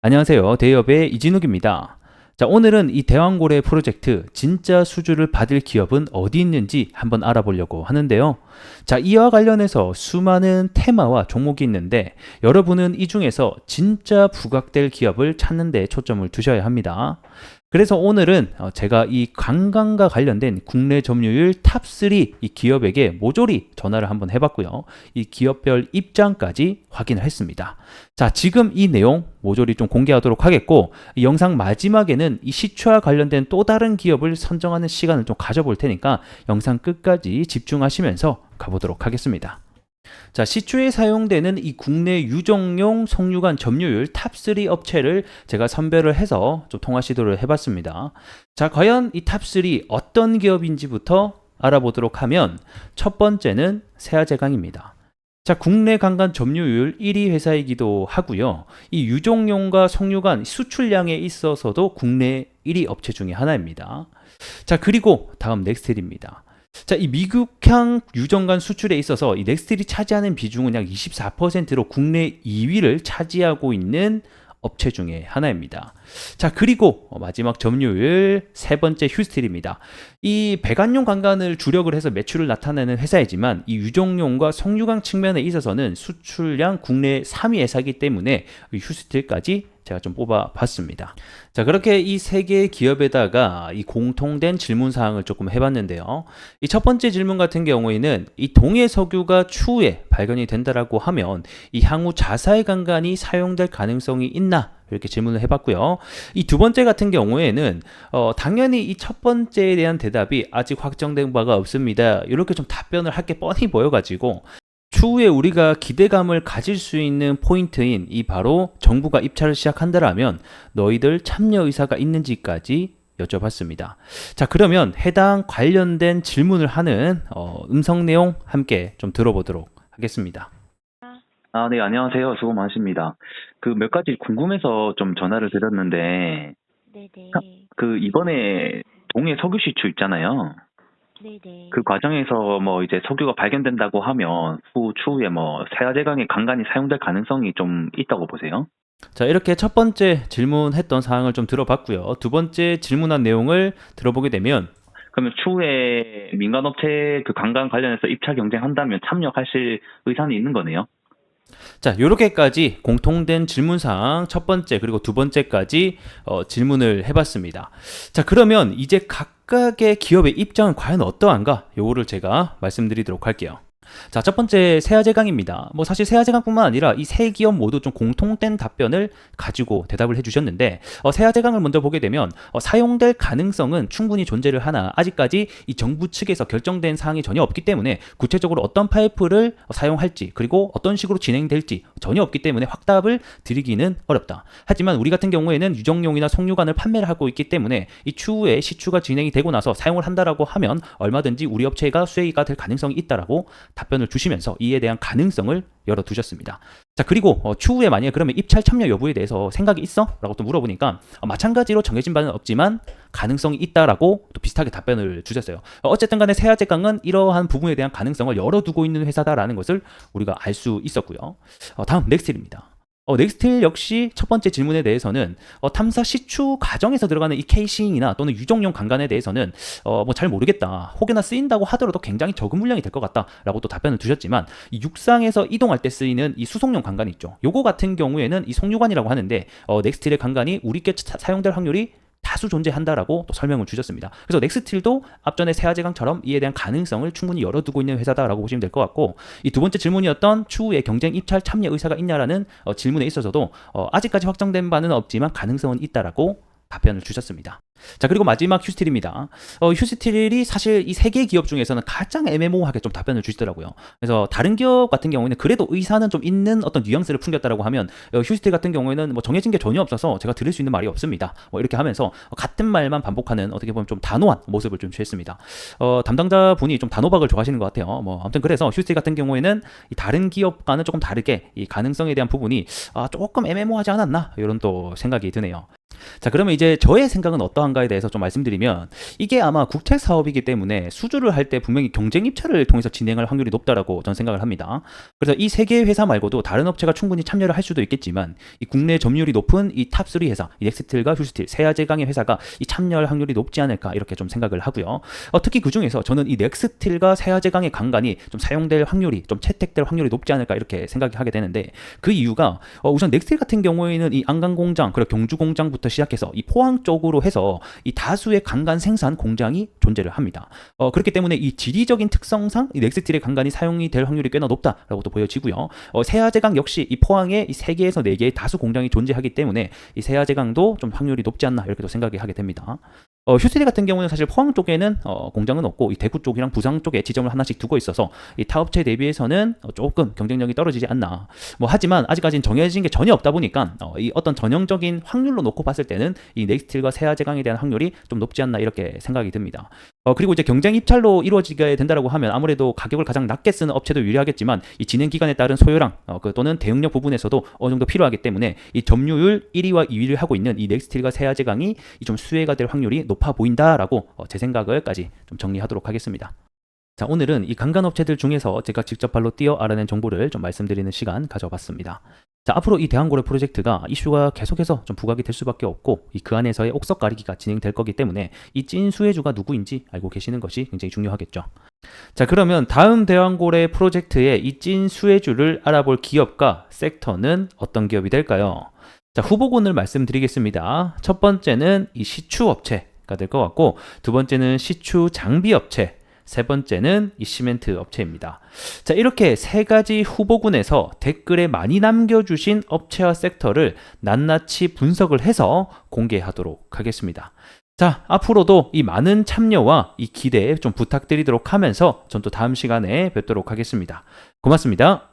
안녕하세요. 대기업의 이진욱입니다. 자, 오늘은 이 대왕고래 프로젝트 진짜 수주를 받을 기업은 어디 있는지 한번 알아보려고 하는데요. 자, 이와 관련해서 수많은 테마와 종목이 있는데 여러분은 이 중에서 진짜 부각될 기업을 찾는 데 초점을 두셔야 합니다. 그래서 오늘은 제가 이 관광과 관련된 국내 점유율 탑3 이 기업에게 모조리 전화를 한번 해봤고요. 이 기업별 입장까지 확인을 했습니다. 자, 지금 이 내용 모조리 좀 공개하도록 하겠고, 이 영상 마지막에는 이 시추와 관련된 또 다른 기업을 선정하는 시간을 좀 가져볼 테니까 영상 끝까지 집중하시면서 가보도록 하겠습니다. 자, 시추에 사용되는 이 국내 유정용 석류관 점유율 탑3 업체를 제가 선별을 해서 좀 통화 시도를 해봤습니다. 자, 과연 이 탑3 어떤 기업인지부터 알아보도록 하면 첫 번째는 세아제강입니다. 자, 국내 강간 점유율 1위 회사이기도 하고요. 이 유정용과 석류관 수출량에 있어서도 국내 1위 업체 중에 하나입니다. 자, 그리고 다음 넥스텔입니다. 자, 이 미국향 유정관 수출에 있어서 이 넥스틸이 차지하는 비중은 약 24%로 국내 2위를 차지하고 있는 업체 중에 하나입니다. 자, 그리고 마지막 점유율 세 번째 휴스틸입니다. 이 배관용 관관을 주력을 해서 매출을 나타내는 회사이지만 이 유정용과 석유광 측면에 있어서는 수출량 국내 3위 회사이기 때문에 휴스틸까지 제가 좀 뽑아봤습니다. 자, 그렇게 이 세 개의 기업에다가 이 공통된 질문 사항을 조금 해봤는데요. 이 첫 번째 질문 같은 경우에는 이 동해 석유가 추후에 발견이 된다라고 하면 이 향후 자사의 강간이 사용될 가능성이 있나? 이렇게 질문을 해봤고요. 이 두 번째 같은 경우에는 당연히 이 첫 번째에 대한 대답이 아직 확정된 바가 없습니다. 이렇게 좀 답변을 할 게 뻔히 보여가지고 추후에 우리가 기대감을 가질 수 있는 포인트인 이 바로 정부가 입찰을 시작한다라면 너희들 참여 의사가 있는지까지 여쭤봤습니다. 자, 그러면 해당 관련된 질문을 하는 음성 내용 함께 좀 들어보도록 하겠습니다. 네, 안녕하세요. 수고 많으십니다. 그 몇 가지 궁금해서 좀 전화를 드렸는데, 네네. 그 이번에 동해 석유 시추 있잖아요. 네네. 그 과정에서 뭐 이제 석유가 발견된다고 하면 추후에 뭐 세아제강의 강간이 사용될 가능성이 좀 있다고 보세요? 자, 이렇게 첫 번째 질문했던 사항을 좀 들어봤고요. 두 번째 질문한 내용을 들어보게 되면 그러면 추후에 민간업체 그 강간 관련해서 입찰 경쟁한다면 참여하실 의사는 있는 거네요? 자, 요렇게까지 공통된 질문사항 첫 번째 그리고 두 번째까지 질문을 해봤습니다. 자, 그러면 이제 각각의 기업의 입장은 과연 어떠한가? 요거를 제가 말씀드리도록 할게요. 자, 첫 번째 세아제강입니다. 뭐 사실 세아제강뿐만 아니라 이 세 기업 모두 좀 공통된 답변을 가지고 대답을 해주셨는데 세아제강을 먼저 보게 되면 사용될 가능성은 충분히 존재를 하나 아직까지 이 정부 측에서 결정된 사항이 전혀 없기 때문에 구체적으로 어떤 파이프를 사용할지 그리고 어떤 식으로 진행될지 전혀 없기 때문에 확답을 드리기는 어렵다. 하지만 우리 같은 경우에는 유정용이나 석유관을 판매를 하고 있기 때문에 이 추후에 시추가 진행이 되고 나서 사용을 한다라고 하면 얼마든지 우리 업체가 수혜가 될 가능성이 있다라고 답변을 주시면서 이에 대한 가능성을 열어두셨습니다. 자, 그리고 추후에 만약에 그러면 입찰 참여 여부에 대해서 생각이 있어? 라고 또 물어보니까 마찬가지로 정해진 바는 없지만 가능성이 있다라고 또 비슷하게 답변을 주셨어요. 어쨌든 간에 세아제강은 이러한 부분에 대한 가능성을 열어두고 있는 회사다라는 것을 우리가 알 수 있었고요. 다음 넥스틸입니다. 넥스틸 역시 첫 번째 질문에 대해서는 탐사 시추 과정에서 들어가는 이 케이싱이나 또는 유정용 강간에 대해서는 뭐 잘 모르겠다. 혹여나 쓰인다고 하더라도 굉장히 적은 물량이 될 것 같다라고 또 답변을 주셨지만 이 육상에서 이동할 때 쓰이는 이 수송용 강간 있죠. 요거 같은 경우에는 이 석유관이라고 하는데 넥스틸의 강간이 우리께 사용될 확률이 다수 존재한다라고 또 설명을 주셨습니다. 그래서 넥스틸도 앞전에 세아제강처럼 이에 대한 가능성을 충분히 열어두고 있는 회사다라고 보시면 될 것 같고 이 두 번째 질문이었던 추후에 경쟁 입찰 참여 의사가 있냐라는 질문에 있어서도 아직까지 확정된 바는 없지만 가능성은 있다라고 답변을 주셨습니다. 자, 그리고 마지막 휴스틸입니다. 휴스틸이 사실 이 세 개의 기업 중에서는 가장 애매모호하게 좀 답변을 주시더라고요. 그래서 다른 기업 같은 경우에는 그래도 의사는 좀 있는 어떤 뉘앙스를 풍겼다라고 하면 휴스틸 같은 경우에는 뭐 정해진 게 전혀 없어서 제가 드릴 수 있는 말이 없습니다. 뭐 이렇게 하면서 같은 말만 반복하는 어떻게 보면 좀 단호한 모습을 좀 취했습니다. 담당자 분이 좀 단호박을 좋아하시는 것 같아요. 뭐 아무튼 그래서 휴스틸 같은 경우에는 이 다른 기업과는 조금 다르게 이 가능성에 대한 부분이 조금 애매모호하지 않았나 이런 또 생각이 드네요. 자, 그러면 이제 저의 생각은 어떠한가에 대해서 좀 말씀드리면 이게 아마 국책 사업이기 때문에 수주를 할 때 분명히 경쟁 입찰을 통해서 진행할 확률이 높다라고 저는 생각을 합니다. 그래서 이 세 개의 회사 말고도 다른 업체가 충분히 참여를 할 수도 있겠지만 이 국내 점유율이 높은 이 탑3 회사, 이 넥스틸과 휴스틸, 세아제강의 회사가 이 참여할 확률이 높지 않을까 이렇게 좀 생각을 하고요. 특히 그 중에서 저는 이 넥스틸과 세아제강의 강간이 좀 사용될 확률이 좀 채택될 확률이 높지 않을까 이렇게 생각을 하게 되는데 그 이유가 우선 넥스틸 같은 경우에는 이 안강 공장 그리고 경주 공장부터 시작해서 이 포항 쪽으로 해서 이 다수의 강간 생산 공장이 존재를 합니다. 그렇기 때문에 이 지리적인 특성상 이 넥스틸의 강간이 사용이 될 확률이 꽤나 높다라고 또 보여지고요. 세아제강 역시 이 포항에 이 3개에서 4개의 다수 공장이 존재하기 때문에 이 세아제강도 좀 확률이 높지 않나 이렇게 또 생각이 하게 됩니다. 휴스틸 같은 경우는 사실 포항 쪽에는 공장은 없고 이 대구 쪽이랑 부산 쪽에 지점을 하나씩 두고 있어서 이 타업체 대비해서는 조금 경쟁력이 떨어지지 않나. 하지만 아직까지는 정해진 게 전혀 없다 보니까 이 어떤 전형적인 확률로 놓고 봤을 때는 이 넥스틸과 세아제강에 대한 확률이 좀 높지 않나 이렇게 생각이 듭니다. 그리고 이제 경쟁 입찰로 이루어지게 된다라고 하면 아무래도 가격을 가장 낮게 쓰는 업체도 유리하겠지만 이 진행 기간에 따른 소요량 또는 대응력 부분에서도 어느 정도 필요하기 때문에 이 점유율 1위와 2위를 하고 있는 이 넥스틸과 세아제강이 좀 수혜가 될 확률이 높아 보인다라고 제 생각을까지 좀 정리하도록 하겠습니다. 자, 오늘은 이 강간업체들 중에서 제가 직접 발로 뛰어 알아낸 정보를 좀 말씀드리는 시간 가져봤습니다. 자, 앞으로 이 대왕고래 프로젝트가 이슈가 계속해서 좀 부각이 될 수밖에 없고 그 안에서의 옥석 가리기가 진행될 거기 때문에 이 찐 수혜주가 누구인지 알고 계시는 것이 굉장히 중요하겠죠. 자, 그러면 다음 대왕고래 프로젝트의 이 찐 수혜주를 알아볼 기업과 섹터는 어떤 기업이 될까요? 자, 후보군을 말씀드리겠습니다. 첫 번째는 이 시추업체가 될 것 같고, 두 번째는 시추 장비업체, 세 번째는 이 시멘트 업체입니다. 자, 이렇게 세 가지 후보군에서 댓글에 많이 남겨주신 업체와 섹터를 낱낱이 분석을 해서 공개하도록 하겠습니다. 자, 앞으로도 이 많은 참여와 이 기대 좀 부탁드리도록 하면서 전 또 다음 시간에 뵙도록 하겠습니다. 고맙습니다.